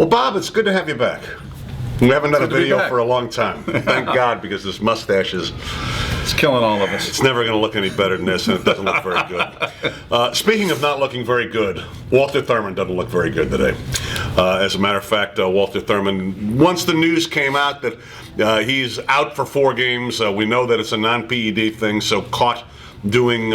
Well, Bob, it's good to have you back. We haven't done a video for a long time. Thank God, because this mustache it's killing all of us. It's never going to look any better than this, and it doesn't look very good. Speaking of not looking very good, Walter Thurman doesn't look very good today. As a matter of fact, Walter Thurman, once the news came out that he's out for 4 games, we know that it's a non-PED thing, so caught doing,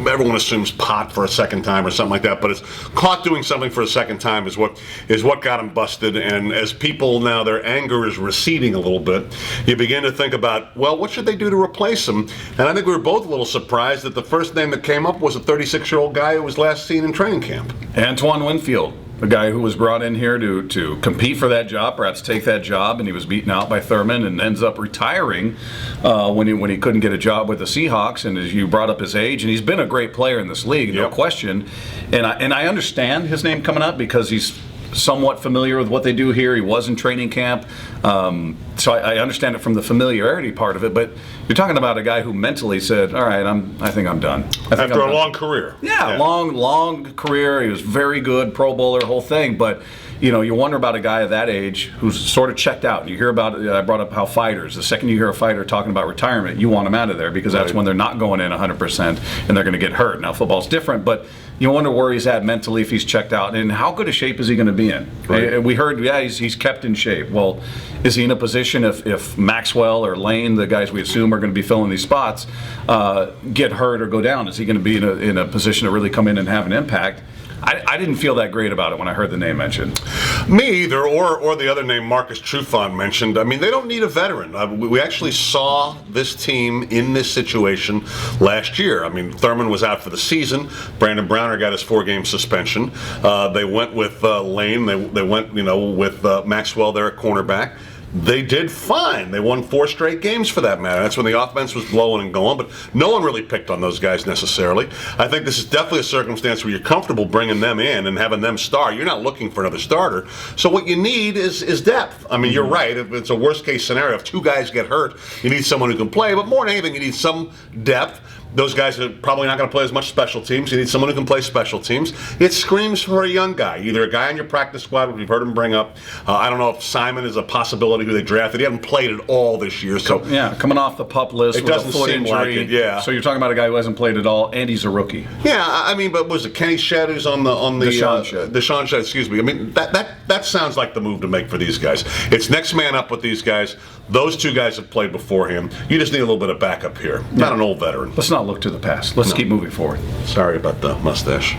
everyone assumes pot for a second time or something like that, but it's caught doing something for a second time is what got him busted. And as people now, their anger is receding a little bit, you begin to think about, well, what should they do to replace him? And I think we were both a little surprised that the first name that came up was a 36-year-old guy who was last seen in training camp. Antoine Winfield, a guy who was brought in here to compete for that job, perhaps take that job, and he was beaten out by Thurman and ends up retiring when he couldn't get a job with the Seahawks. And as you brought up his age, and he's been a great player in this league, no question. And I understand his name coming up because he's somewhat familiar with what they do here. He was in training camp, so I understand it from the familiarity part of it. But you're talking about a guy who mentally said, "All right, I think I'm done." After a long career, long career. He was very good, Pro Bowler, whole thing. But you wonder about a guy of that age who's sort of checked out. And you hear about I brought up how fighters. The second you hear a fighter talking about retirement, you want them out of there because that's when they're not going in 100% and they're going to get hurt. Now football's different, but you wonder where he's at mentally if he's checked out, and how good a shape is he going to be in? Right. We heard, he's kept in shape. Well, is he in a position if Maxwell or Lane, the guys we assume are going to be filling these spots, get hurt or go down? Is he going to be in a position to really come in and have an impact? I didn't feel that great about it when I heard the name mentioned. Me either, or the other name Marcus Trufant mentioned. I mean, they don't need a veteran. We actually saw this team in this situation last year. I mean, Thurman was out for the season. Brandon Browner got his 4-game suspension. They went with Lane. They went, with Maxwell there at cornerback. They did fine. They won 4 straight games for that matter. That's when the offense was blowing and going, but no one really picked on those guys necessarily. I think this is definitely a circumstance where you're comfortable bringing them in and having them start. You're not looking for another starter. So what you need is depth. I mean, you're right. It's a worst-case scenario. If 2 guys get hurt, you need someone who can play, but more than anything, you need some depth. Those guys are probably not going to play as much special teams. You need someone who can play special teams. It screams for a young guy, either a guy on your practice squad, which we've heard him bring up. I don't know if Simon is a possibility who they drafted. He hasn't played at all this year. So coming off the PUP list with a foot injury. Like it, So you're talking about a guy who hasn't played at all, and he's a rookie. Yeah, I mean, but was it Kenny Shedd who's on the Deshaun Shedd, excuse me. I mean, that sounds like the move to make for these guys. It's next man up with these guys. Those 2 guys have played before him. You just need a little bit of backup here. Not an old veteran. Let's not look to the past. Let's keep moving forward. Sorry about the mustache.